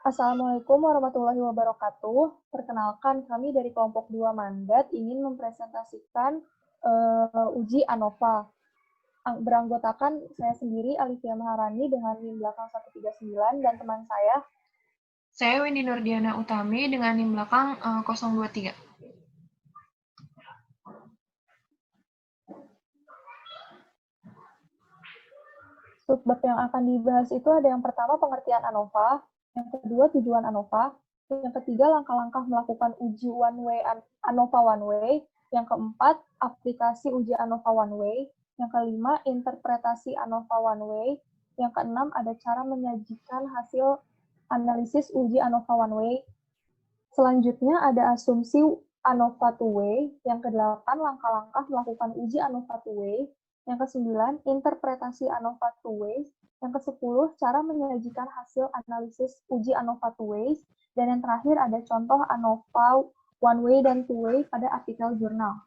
Assalamualaikum warahmatullahi wabarakatuh. Perkenalkan, kami dari kelompok 2 Mandat ingin mempresentasikan uji ANOVA. Beranggotakan saya sendiri, Alifia Maharani, dengan NIM belakang 139, dan teman Saya Windy Nurdiana Utami dengan NIM belakang 023. Subbab yang akan dibahas itu ada yang pertama pengertian ANOVA, yang kedua tujuan ANOVA, yang ketiga langkah-langkah melakukan uji ANOVA one way, yang keempat aplikasi uji ANOVA one way, yang kelima interpretasi ANOVA one way, yang keenam ada cara menyajikan hasil analisis uji ANOVA one way. Selanjutnya ada asumsi ANOVA two way, yang kedelapan langkah-langkah melakukan uji ANOVA two way, yang ke-9, interpretasi ANOVA two ways. Yang ke-10, cara menyajikan hasil analisis uji ANOVA two ways. Dan yang terakhir ada contoh ANOVA one way dan two way pada artikel jurnal.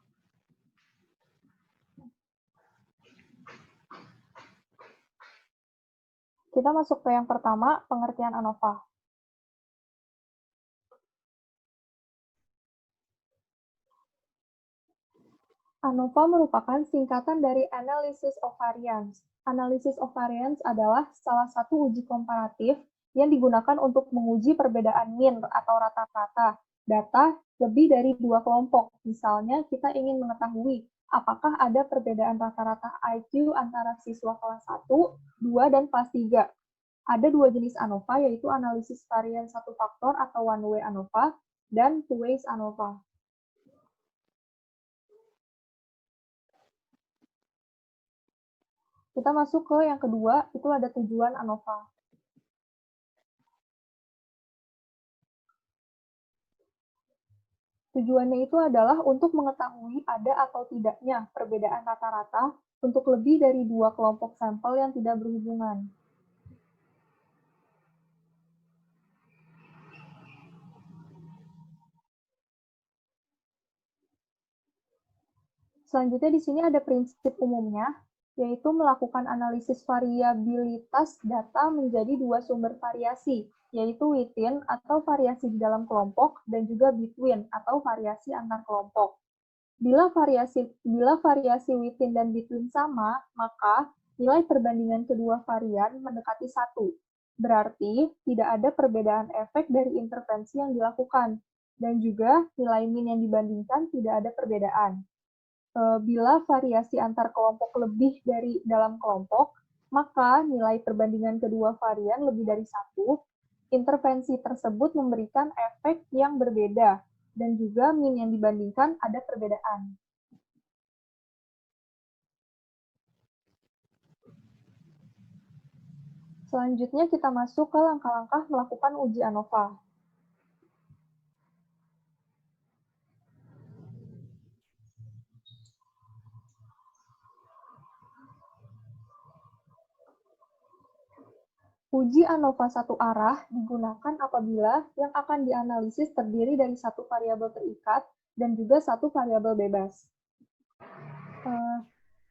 Kita masuk ke yang pertama, pengertian ANOVA. ANOVA merupakan singkatan dari Analysis of Variance. Analysis of Variance adalah salah satu uji komparatif yang digunakan untuk menguji perbedaan mean atau rata-rata data lebih dari dua kelompok. Misalnya, kita ingin mengetahui apakah ada perbedaan rata-rata IQ antara siswa kelas 1, 2, dan kelas 3. Ada dua jenis ANOVA, yaitu analisis varian satu faktor atau one-way ANOVA dan two-ways ANOVA. Kita masuk ke yang kedua, itu ada tujuan ANOVA. Tujuannya itu adalah untuk mengetahui ada atau tidaknya perbedaan rata-rata untuk lebih dari dua kelompok sampel yang tidak berhubungan. Selanjutnya di sini ada prinsip umumnya, yaitu melakukan analisis variabilitas data menjadi dua sumber variasi, yaitu within atau variasi di dalam kelompok dan juga between atau variasi antar kelompok. Bila variasi within dan between sama, maka nilai perbandingan kedua varian mendekati 1. Berarti tidak ada perbedaan efek dari intervensi yang dilakukan, dan juga nilai min yang dibandingkan tidak ada perbedaan. Bila variasi antar kelompok lebih dari dalam kelompok, maka nilai perbandingan kedua varian lebih dari 1. Intervensi tersebut memberikan efek yang berbeda, dan juga min yang dibandingkan ada perbedaan. Selanjutnya kita masuk ke langkah-langkah melakukan uji ANOVA. Uji ANOVA satu arah digunakan apabila yang akan dianalisis terdiri dari satu variabel terikat dan juga satu variabel bebas.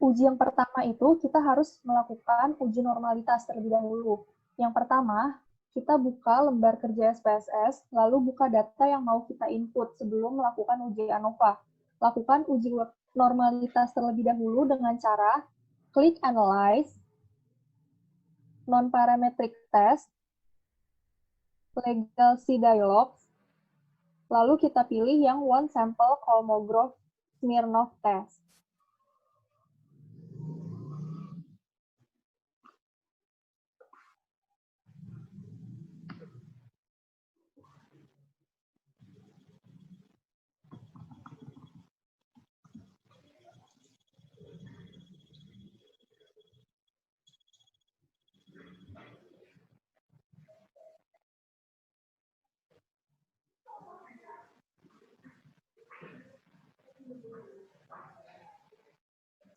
Uji yang pertama itu kita harus melakukan uji normalitas terlebih dahulu. Yang pertama, kita buka lembar kerja SPSS, lalu buka data yang mau kita input sebelum melakukan uji ANOVA. Lakukan uji normalitas terlebih dahulu dengan cara klik Analyze, Non-Parametric Test, Legal C Dialogs, lalu kita pilih yang One Sample Kolmogorov-Smirnov Test.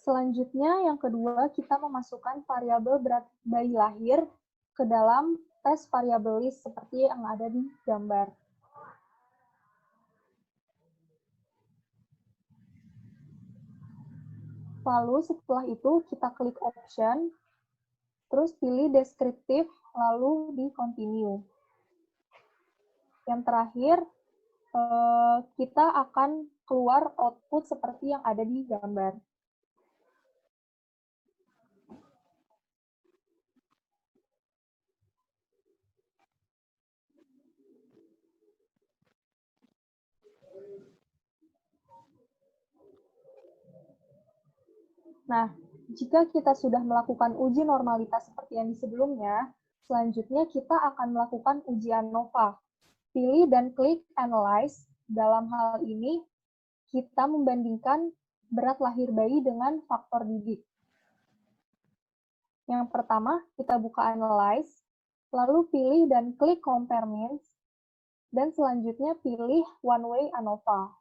Selanjutnya, yang kedua, kita memasukkan variabel berat bayi lahir ke dalam tes variabel list seperti yang ada di gambar. Lalu setelah itu kita klik option, terus pilih deskriptif, lalu di continue. Yang terakhir, kita akan keluar output seperti yang ada di gambar. Nah, jika kita sudah melakukan uji normalitas seperti yang di sebelumnya, selanjutnya kita akan melakukan uji ANOVA. Pilih dan klik Analyze. Dalam hal ini, kita membandingkan berat lahir bayi dengan faktor didik. Yang pertama, kita buka Analyze, lalu pilih dan klik Compare Means, dan selanjutnya pilih One Way ANOVA.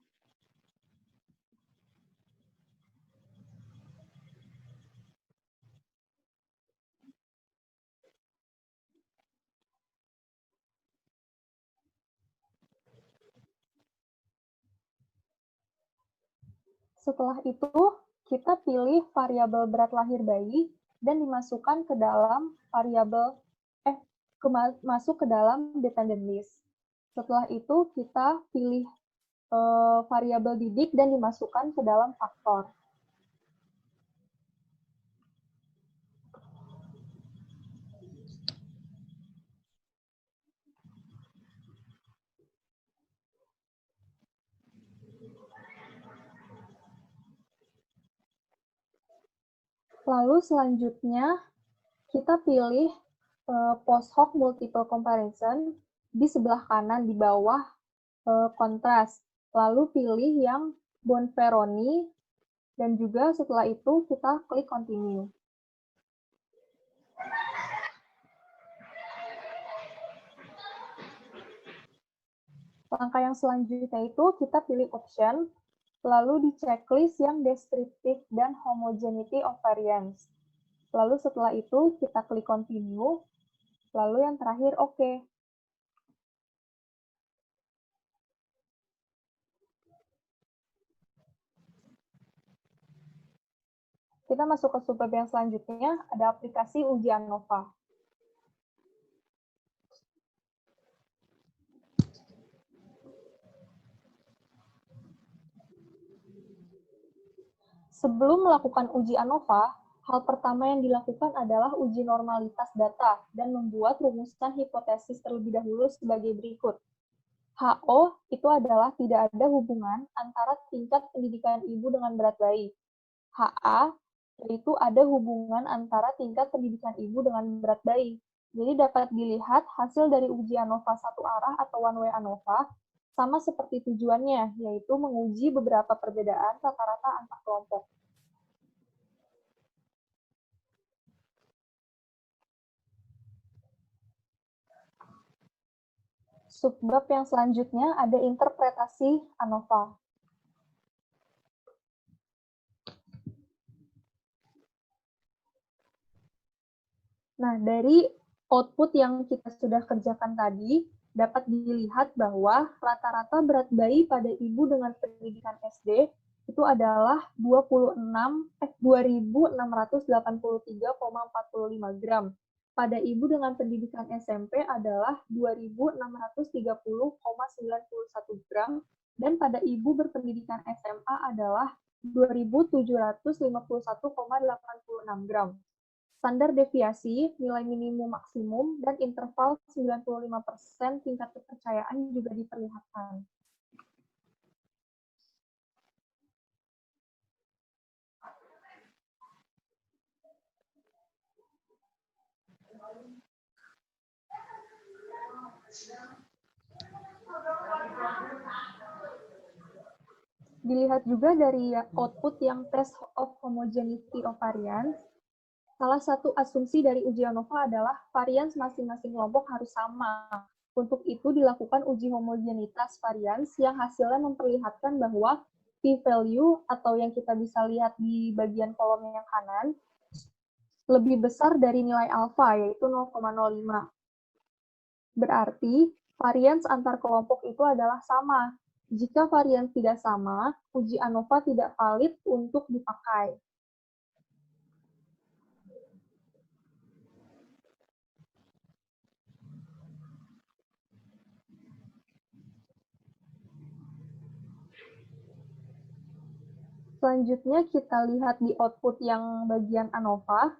Setelah itu, kita pilih variabel berat lahir bayi dan dimasukkan ke dalam masuk ke dalam dependent list. Setelah itu, kita pilih variabel didik dan dimasukkan ke dalam faktor. Lalu selanjutnya, kita pilih post hoc multiple comparison di sebelah kanan di bawah kontras. Lalu pilih yang Bonferroni, dan juga setelah itu kita klik continue. Langkah yang selanjutnya itu kita pilih option, lalu di checklist yang descriptive dan homogeneity of variance. Lalu setelah itu kita klik continue, lalu yang terakhir OK. Kita masuk ke subbab yang selanjutnya, ada aplikasi uji ANOVA. Sebelum melakukan uji ANOVA, hal pertama yang dilakukan adalah uji normalitas data dan membuat rumusan hipotesis terlebih dahulu sebagai berikut. HO itu adalah tidak ada hubungan antara tingkat pendidikan ibu dengan berat bayi. HA yaitu ada hubungan antara tingkat pendidikan ibu dengan berat bayi. Jadi dapat dilihat hasil dari uji ANOVA satu arah atau one way ANOVA sama seperti tujuannya, yaitu menguji beberapa perbedaan rata-rata antar kelompok. Subbab yang selanjutnya ada interpretasi ANOVA. Nah, dari output yang kita sudah kerjakan tadi, dapat dilihat bahwa rata-rata berat bayi pada ibu dengan pendidikan SD itu adalah 2.683,45 gram. Pada ibu dengan pendidikan SMP adalah 2.630,91 gram, dan pada ibu berpendidikan SMA adalah 2.751,86 gram. Standar deviasi, nilai minimum maksimum, dan interval 95% tingkat kepercayaan juga diperlihatkan. Dilihat juga dari output yang test of homogeneity of variance, salah satu asumsi dari uji ANOVA adalah varians masing-masing kelompok harus sama. Untuk itu dilakukan uji homogenitas varians yang hasilnya memperlihatkan bahwa p-value atau yang kita bisa lihat di bagian kolom yang kanan lebih besar dari nilai alfa, yaitu 0,05. Berarti varians antar kelompok itu adalah sama. Jika varians tidak sama, uji ANOVA tidak valid untuk dipakai. Selanjutnya kita lihat di output yang bagian ANOVA,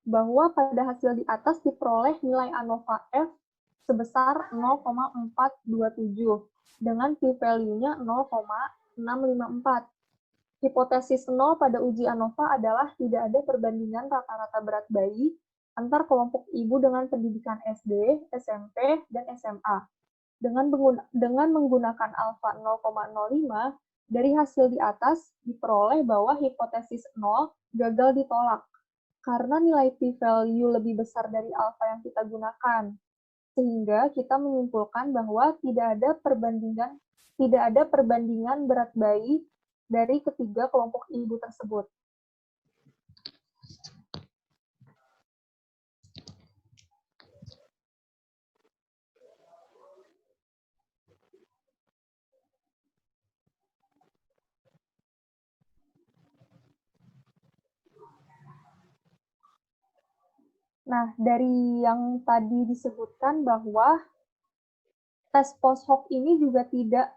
bahwa pada hasil di atas diperoleh nilai ANOVA F sebesar 0,427 dengan p-value-nya 0,654. Hipotesis 0 pada uji ANOVA adalah tidak ada perbandingan rata-rata berat bayi antar kelompok ibu dengan pendidikan SD, SMP, dan SMA. Dengan menggunakan alfa 0,05, dari hasil di atas diperoleh bahwa hipotesis 0 gagal ditolak karena nilai p-value lebih besar dari alfa yang kita gunakan. Sehingga kita menyimpulkan bahwa tidak ada perbandingan berat bayi dari ketiga kelompok ibu tersebut. Nah, dari yang tadi disebutkan bahwa tes post hoc ini juga tidak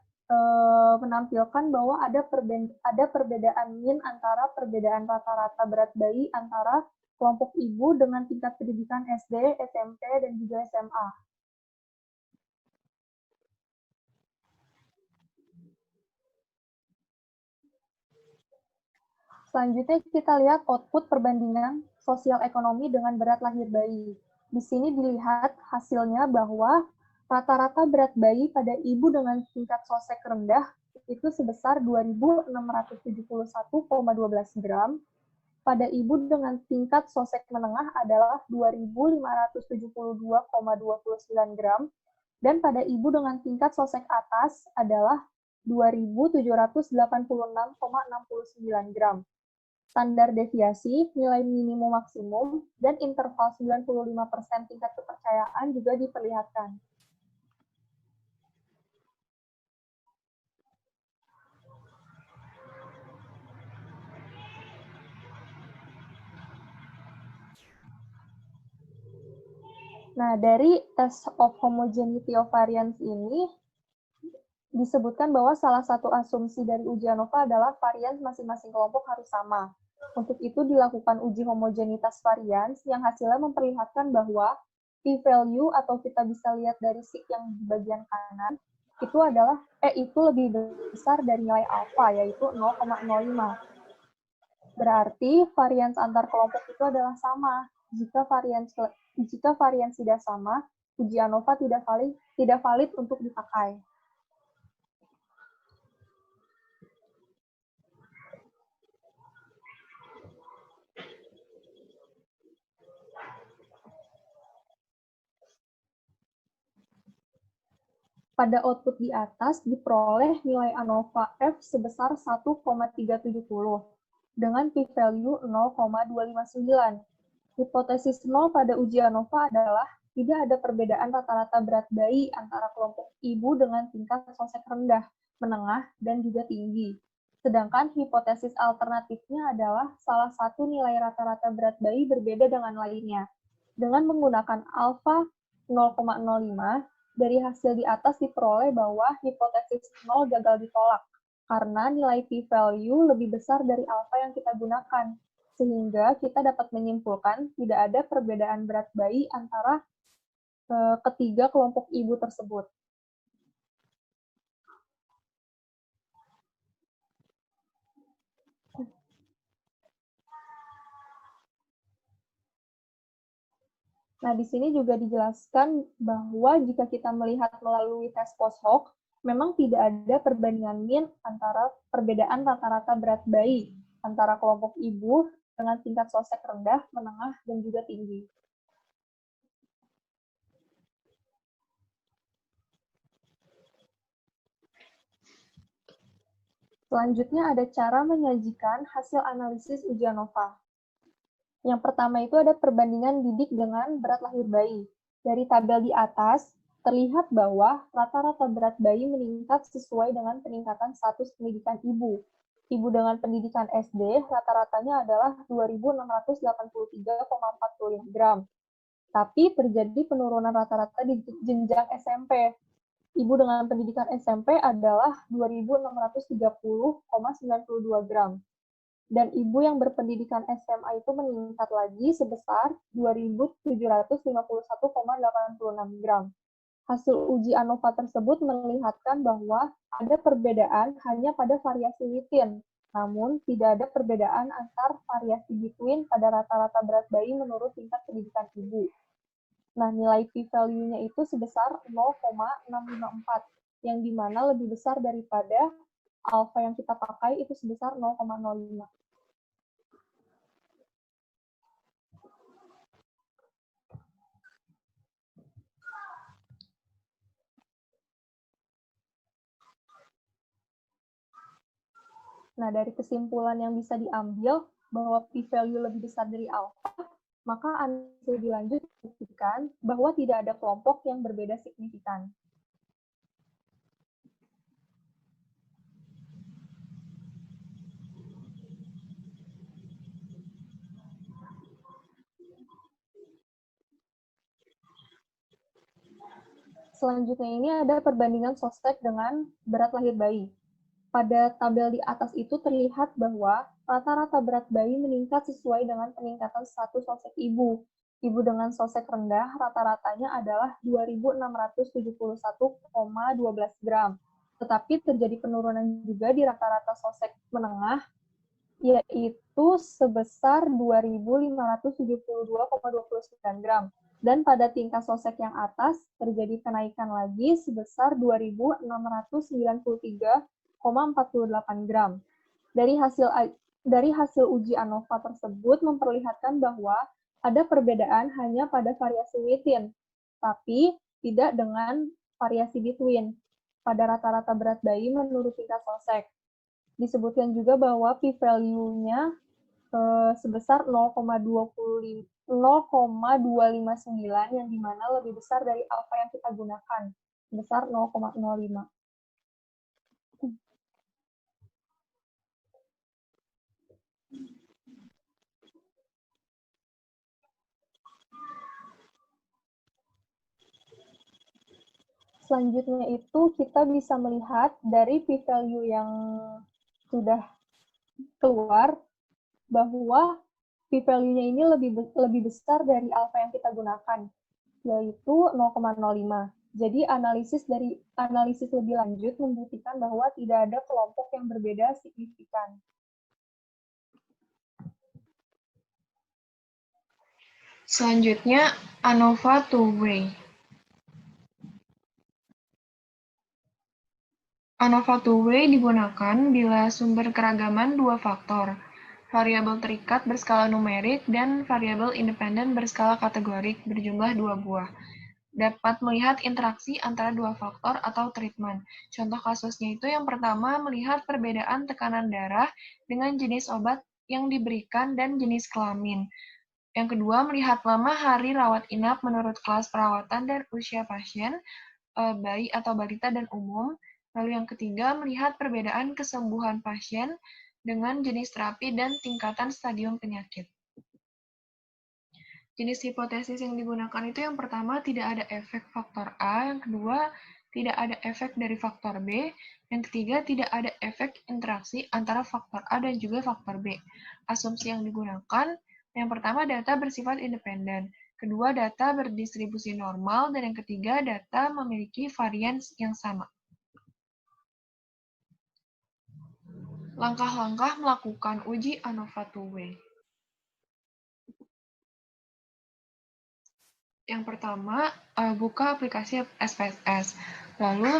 menampilkan bahwa ada perbedaan min antara perbedaan rata-rata berat bayi antara kelompok ibu dengan tingkat pendidikan SD, SMP, dan juga SMA. Selanjutnya kita lihat output perbandingan sosial ekonomi dengan berat lahir bayi. Di sini dilihat hasilnya bahwa rata-rata berat bayi pada ibu dengan tingkat sosek rendah itu sebesar 2.671,12 gram, pada ibu dengan tingkat sosek menengah adalah 2.572,29 gram, dan pada ibu dengan tingkat sosek atas adalah 2.786,69 gram. Standar deviasi, nilai minimum maksimum, dan interval 95% tingkat kepercayaan juga diperlihatkan. Nah, dari test of homogeneity of variance ini, disebutkan bahwa salah satu asumsi dari uji ANOVA adalah varians masing-masing kelompok harus sama. Untuk itu dilakukan uji homogenitas varians yang hasilnya memperlihatkan bahwa p-value atau kita bisa lihat dari sig yang di bagian kanan itu lebih besar dari nilai alfa yaitu 0,05. Berarti varians antar kelompok itu adalah sama. Jika varians tidak sama, uji ANOVA tidak valid untuk dipakai. Pada output di atas diperoleh nilai ANOVA F sebesar 1,370 dengan p-value 0,259. Hipotesis 0 pada uji ANOVA adalah tidak ada perbedaan rata-rata berat bayi antara kelompok ibu dengan tingkat sosek rendah, menengah, dan juga tinggi. Sedangkan hipotesis alternatifnya adalah salah satu nilai rata-rata berat bayi berbeda dengan lainnya. Dengan menggunakan alfa 0,05, dari hasil di atas diperoleh bahwa hipotesis 0 gagal ditolak karena nilai p-value lebih besar dari alfa yang kita gunakan, sehingga kita dapat menyimpulkan tidak ada perbedaan berat bayi antara ketiga kelompok ibu tersebut. Nah, di sini juga dijelaskan bahwa jika kita melihat melalui tes post hoc, memang tidak ada perbandingan min antara perbedaan rata-rata berat bayi antara kelompok ibu dengan tingkat sosek rendah, menengah, dan juga tinggi. Selanjutnya ada cara menyajikan hasil analisis uji ANOVA. Yang pertama itu ada perbandingan didik dengan berat lahir bayi. Dari tabel di atas, terlihat bahwa rata-rata berat bayi meningkat sesuai dengan peningkatan status pendidikan ibu. Ibu dengan pendidikan SD rata-ratanya adalah 2.683,45 gram. Tapi terjadi penurunan rata-rata di jenjang SMP. Ibu dengan pendidikan SMP adalah 2.630,92 gram. dan ibu yang berpendidikan SMA itu meningkat lagi sebesar 2.751,86 gram. Hasil uji ANOVA tersebut melihatkan bahwa ada perbedaan hanya pada variasi within, namun tidak ada perbedaan antar variasi between pada rata-rata berat bayi menurut tingkat pendidikan ibu. Nah, nilai p-value-nya itu sebesar 0,654, yang dimana lebih besar daripada alfa yang kita pakai itu sebesar 0,05. Nah, dari kesimpulan yang bisa diambil bahwa p-value lebih besar dari alfa, maka analisis lebih lanjut membuktikan bahwa tidak ada kelompok yang berbeda signifikan. Selanjutnya ini ada perbandingan sospek dengan berat lahir bayi. Pada tabel di atas itu terlihat bahwa rata-rata berat bayi meningkat sesuai dengan peningkatan status sosek ibu. Ibu dengan sosek rendah rata-ratanya adalah 2.671,12 gram. Tetapi terjadi penurunan juga di rata-rata sosek menengah, yaitu sebesar 2.572,29 gram. Dan pada tingkat sosek yang atas terjadi kenaikan lagi sebesar 2.693,48 gram. Dari hasil uji ANOVA tersebut memperlihatkan bahwa ada perbedaan hanya pada variasi within, tapi tidak dengan variasi between pada rata-rata berat bayi menurut tingkat sosek. Disebutkan juga bahwa p-value-nya sebesar 0,259 yang dimana lebih besar dari alfa yang kita gunakan, sebesar 0,05. Selanjutnya itu kita bisa melihat dari p-value yang sudah keluar bahwa p-value-nya ini lebih besar dari alfa yang kita gunakan, yaitu 0,05. Jadi analisis lebih lanjut membuktikan bahwa tidak ada kelompok yang berbeda signifikan. Selanjutnya, ANOVA two-way. ANOVA two-way digunakan bila sumber keragaman dua faktor, variabel terikat berskala numerik dan variabel independen berskala kategorik berjumlah 2 buah. Dapat melihat interaksi antara dua faktor atau treatment. Contoh kasusnya itu yang pertama melihat perbedaan tekanan darah dengan jenis obat yang diberikan dan jenis kelamin. Yang kedua melihat lama hari rawat inap menurut kelas perawatan dan usia pasien, bayi atau balita dan umum. Lalu yang ketiga melihat perbedaan kesembuhan pasien dengan jenis terapi dan tingkatan stadium penyakit. Jenis hipotesis yang digunakan itu yang pertama tidak ada efek faktor A, yang kedua tidak ada efek dari faktor B, yang ketiga tidak ada efek interaksi antara faktor A dan juga faktor B. Asumsi yang digunakan, yang pertama data bersifat independen, kedua data berdistribusi normal, dan yang ketiga data memiliki varian yang sama. Langkah-langkah melakukan uji ANOVA two-way. Yang pertama, buka aplikasi SPSS. Lalu,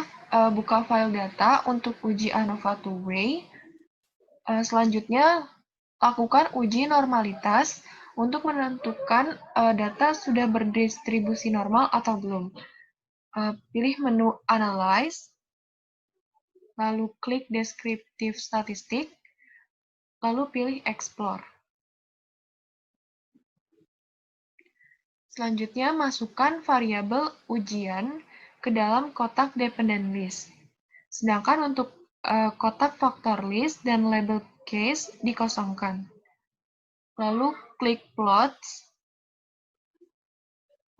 buka file data untuk uji ANOVA two-way. Selanjutnya, lakukan uji normalitas untuk menentukan data sudah berdistribusi normal atau belum. Pilih menu Analyze, lalu klik Descriptive Statistic, lalu pilih Explore. Selanjutnya, masukkan variabel ujian ke dalam kotak dependent list. Sedangkan untuk kotak faktor list dan label case dikosongkan. Lalu klik plots,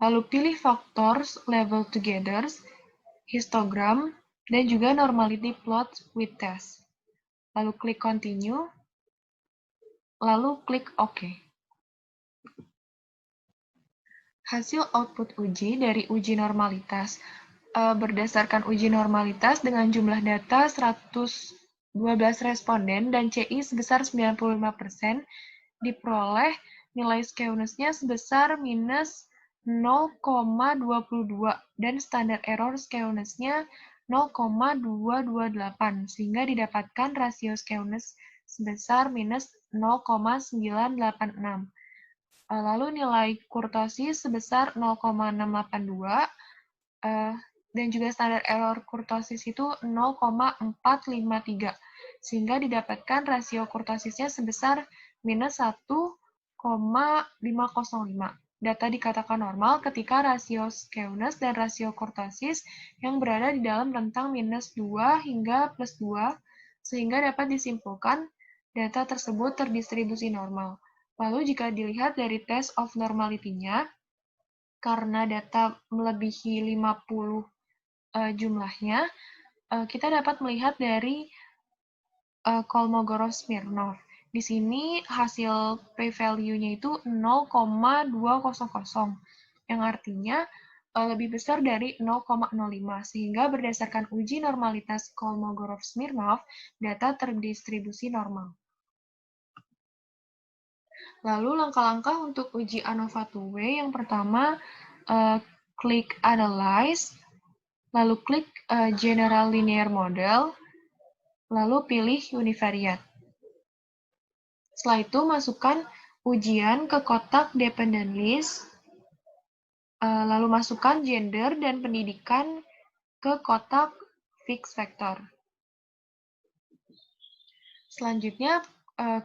lalu pilih factors level together, histogram, dan juga normality plot with test. Lalu klik continue. lalu klik OK. Hasil output uji dari uji normalitas. Berdasarkan uji normalitas dengan jumlah data 112 responden dan CI sebesar 95%, diperoleh nilai skewness-nya sebesar minus 0,22 dan standar error skewness-nya 0,228, sehingga didapatkan rasio skewness sebesar minus 0,986. Lalu nilai kurtosis sebesar 0,682, dan juga standar error kurtosis itu 0,453, sehingga didapatkan rasio kurtosisnya sebesar minus 1,505. Data dikatakan normal ketika rasio skewness dan rasio kurtosis yang berada di dalam rentang minus 2 hingga plus 2, sehingga dapat disimpulkan data tersebut terdistribusi normal. Lalu jika dilihat dari test of normality-nya, karena data melebihi 50 jumlahnya, kita dapat melihat dari Kolmogorov-Smirnov. Di sini hasil p-value-nya itu 0,200, yang artinya lebih besar dari 0,05, sehingga berdasarkan uji normalitas Kolmogorov-Smirnov, data terdistribusi normal. Lalu langkah-langkah untuk uji ANOVA two-way, yang pertama, klik Analyze, lalu klik General Linear Model, lalu pilih Univariate. Setelah itu, masukkan ujian ke kotak Dependent List, lalu masukkan gender dan pendidikan ke kotak Fixed Vector. Selanjutnya,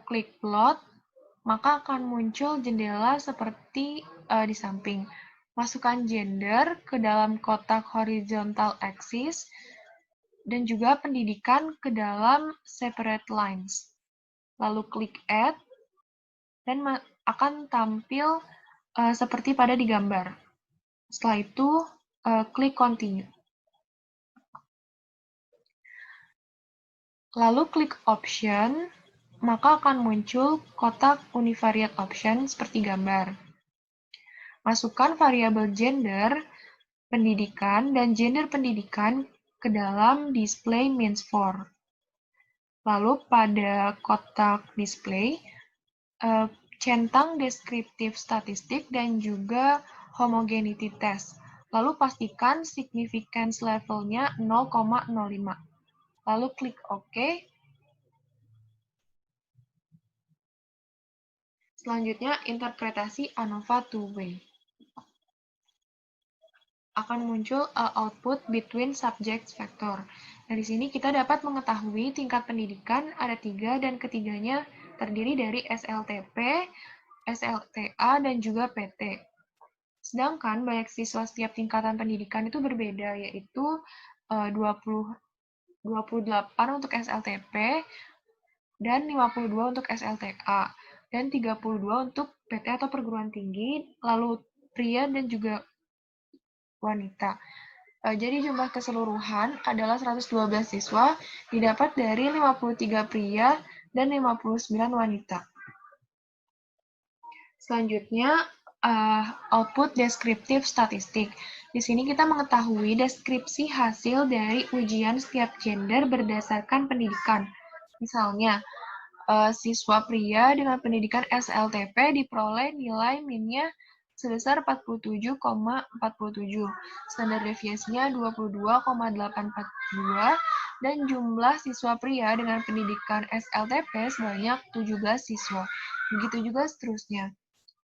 klik Plot, maka akan muncul jendela seperti di samping. Masukkan gender ke dalam kotak horizontal axis, dan juga pendidikan ke dalam separate lines. Lalu klik Add, dan akan tampil seperti pada di gambar. Setelah itu, klik Continue. Lalu klik Option, maka akan muncul kotak Univariate Option seperti gambar. Masukkan variabel gender, pendidikan, dan gender pendidikan ke dalam display means for. Lalu pada kotak display, centang deskriptif statistik dan juga homogeneity test. Lalu pastikan significance levelnya 0,05. Lalu klik OK. Selanjutnya, interpretasi ANOVA two-way. Akan muncul output between subjects vector. Nah, di sini kita dapat mengetahui tingkat pendidikan ada 3 dan ketiganya terdiri dari SLTP, SLTA, dan juga PT. Sedangkan banyak siswa setiap tingkatan pendidikan itu berbeda, yaitu 28 untuk SLTP, dan 52 untuk SLTA, dan 32 untuk PT atau perguruan tinggi, lalu pria dan juga wanita. Jadi jumlah keseluruhan adalah 112 siswa, didapat dari 53 pria dan 59 wanita. Selanjutnya, output deskriptif statistik. Di sini kita mengetahui deskripsi hasil dari ujian setiap gender berdasarkan pendidikan. Misalnya, siswa pria dengan pendidikan SLTP diperoleh nilai minnya sebesar 47,47. Standar deviasinya 22,842, dan jumlah siswa pria dengan pendidikan SLTP sebanyak 17 siswa. Begitu juga seterusnya.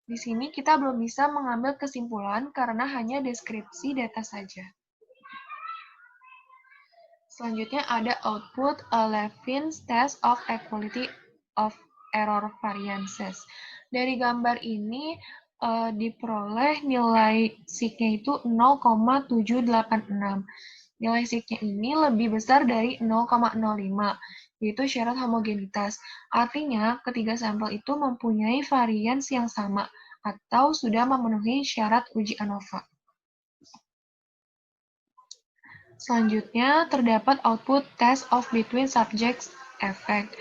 Di sini kita belum bisa mengambil kesimpulan karena hanya deskripsi data saja. Selanjutnya ada output Levin's test of equality of error variances. Dari gambar ini diperoleh nilai sig-nya itu 0,786. Nilai sig-nya ini lebih besar dari 0,05, yaitu syarat homogenitas. Artinya, ketiga sampel itu mempunyai varians yang sama, atau sudah memenuhi syarat uji ANOVA. Selanjutnya, terdapat output test of between subjects effect.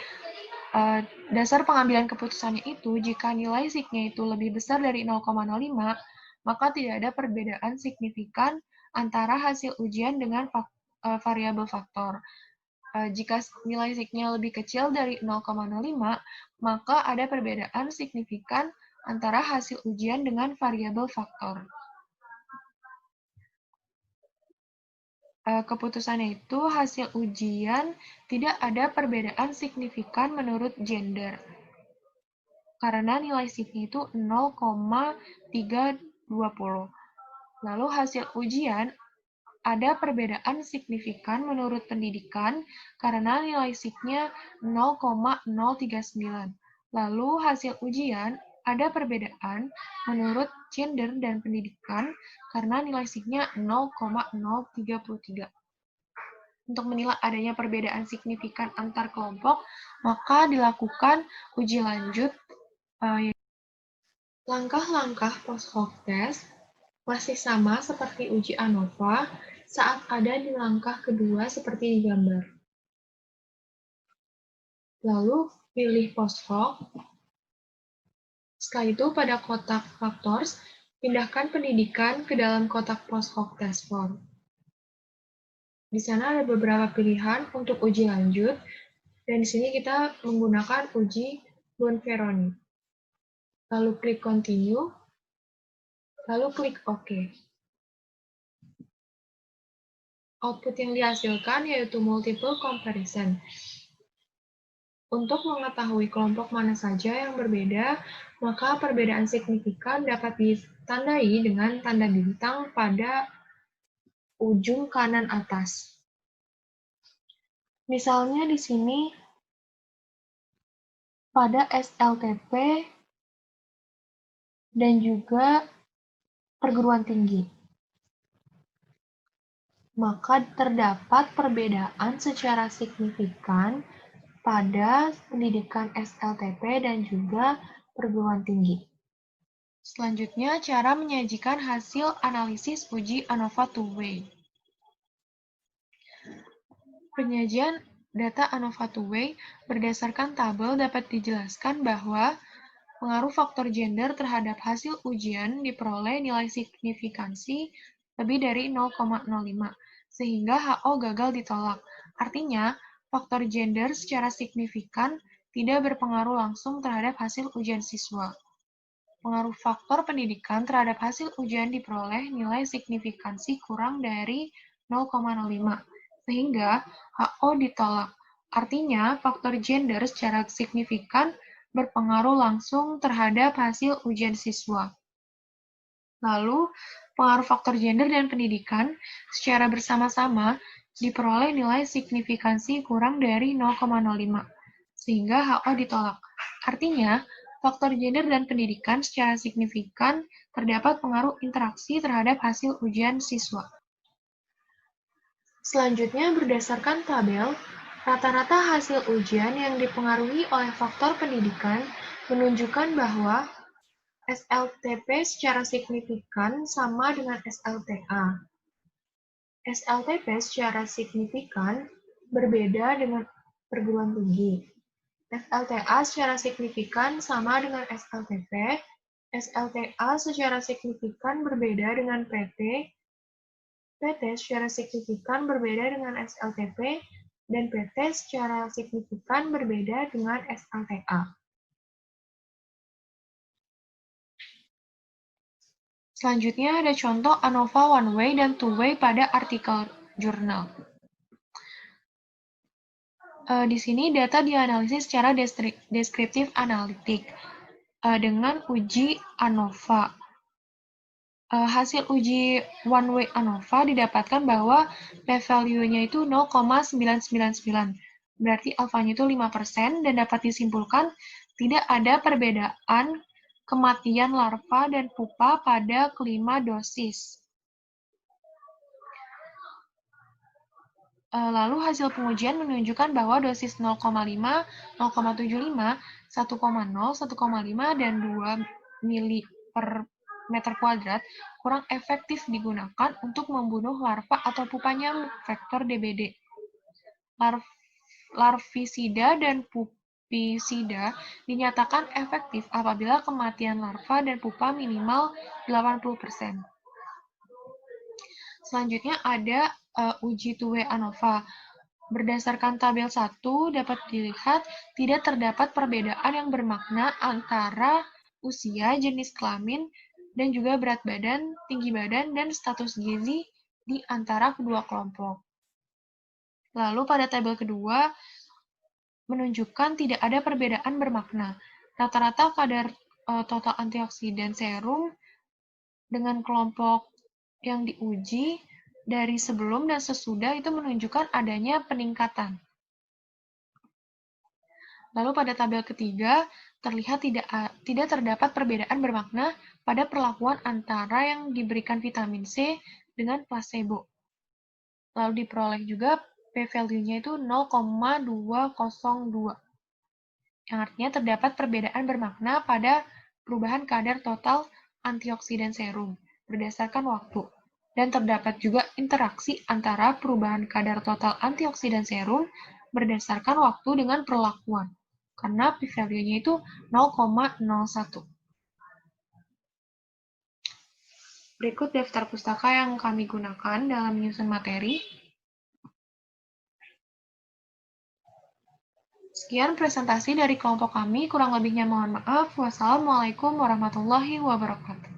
Dasar pengambilan keputusannya itu, jika nilai sigma itu lebih besar dari 0,05, maka tidak ada perbedaan signifikan antara hasil ujian dengan variabel faktor. Jika nilai sigma lebih kecil dari 0,05, maka ada perbedaan signifikan antara hasil ujian dengan variabel faktor. Keputusannya itu hasil ujian tidak ada perbedaan signifikan menurut gender. Karena nilai sigma itu 0,320. Lalu hasil ujian ada perbedaan signifikan menurut pendidikan karena nilai sigma 0,039. Lalu hasil ujian ada perbedaan menurut gender dan pendidikan karena nilai sigma 0,033. Untuk menilai adanya perbedaan signifikan antar kelompok, maka dilakukan uji lanjut. Langkah-langkah post-hoc test masih sama seperti uji ANOVA saat ada di langkah kedua seperti di gambar. Lalu pilih post-hoc. Setelah itu pada kotak factors, pindahkan pendidikan ke dalam kotak post-hoc test form. Di sana ada beberapa pilihan untuk uji lanjut, dan di sini kita menggunakan uji Bonferroni. Lalu klik continue, lalu klik OK. Output yang dihasilkan yaitu multiple comparison. Untuk mengetahui kelompok mana saja yang berbeda, maka perbedaan signifikan dapat ditandai dengan tanda bintang pada ujung kanan atas. Misalnya di sini pada SLTP dan juga perguruan tinggi. Maka terdapat perbedaan secara signifikan pada pendidikan SLTP dan juga perguruan tinggi. Selanjutnya, cara menyajikan hasil analisis uji ANOVA two-way. Penyajian data ANOVA two-way berdasarkan tabel dapat dijelaskan bahwa pengaruh faktor gender terhadap hasil ujian diperoleh nilai signifikansi lebih dari 0,05, sehingga HO gagal ditolak. Artinya, faktor gender secara signifikan tidak berpengaruh langsung terhadap hasil ujian siswa. Pengaruh faktor pendidikan terhadap hasil ujian diperoleh nilai signifikansi kurang dari 0,05, sehingga HO ditolak. Artinya, faktor gender secara signifikan berpengaruh langsung terhadap hasil ujian siswa. Lalu, pengaruh faktor gender dan pendidikan secara bersama-sama diperoleh nilai signifikansi kurang dari 0,05, sehingga HO ditolak. Artinya, faktor gender dan pendidikan secara signifikan terdapat pengaruh interaksi terhadap hasil ujian siswa. Selanjutnya, berdasarkan tabel, rata-rata hasil ujian yang dipengaruhi oleh faktor pendidikan menunjukkan bahwa SLTP secara signifikan sama dengan SLTA. SLTP secara signifikan berbeda dengan perguruan tinggi. SLTA secara signifikan sama dengan SLTP. SLTA secara signifikan berbeda dengan PT. PT secara signifikan berbeda dengan SLTP. Dan PT secara signifikan berbeda dengan SLTA. Selanjutnya ada contoh ANOVA one-way dan two-way pada artikel jurnal. Di sini data dianalisis secara deskriptif analitik dengan uji ANOVA. Hasil uji one-way ANOVA didapatkan bahwa p-value-nya itu 0,999. Berarti alfanya itu 5% dan dapat disimpulkan tidak ada perbedaan kematian larva dan pupa pada kelima dosis. Lalu hasil pengujian menunjukkan bahwa dosis 0,5, 0,75, 1,0, 1,5, dan 2 mili per meter kuadrat kurang efektif digunakan untuk membunuh larva atau pupa nyamuk vektor DBD. Larvisida dan pestisida dinyatakan efektif apabila kematian larva dan pupa minimal 80%. Selanjutnya ada uji two-way ANOVA. Berdasarkan tabel 1 dapat dilihat tidak terdapat perbedaan yang bermakna antara usia, jenis kelamin, dan juga berat badan, tinggi badan, dan status gizi di antara kedua kelompok. Lalu pada tabel kedua menunjukkan tidak ada perbedaan bermakna. Rata-rata kadar total antioksidan serum dengan kelompok yang diuji dari sebelum dan sesudah itu menunjukkan adanya peningkatan. Lalu pada tabel ketiga, terlihat tidak terdapat perbedaan bermakna pada perlakuan antara yang diberikan vitamin C dengan placebo. Lalu diperoleh juga p-value-nya itu 0,202, yang artinya terdapat perbedaan bermakna pada perubahan kadar total antioksidan serum berdasarkan waktu. Dan terdapat juga interaksi antara perubahan kadar total antioksidan serum berdasarkan waktu dengan perlakuan, karena p-value-nya itu 0,01. Berikut daftar pustaka yang kami gunakan dalam menyusun materi. Sekian presentasi dari kelompok kami, kurang lebihnya mohon maaf. Wassalamualaikum warahmatullahi wabarakatuh.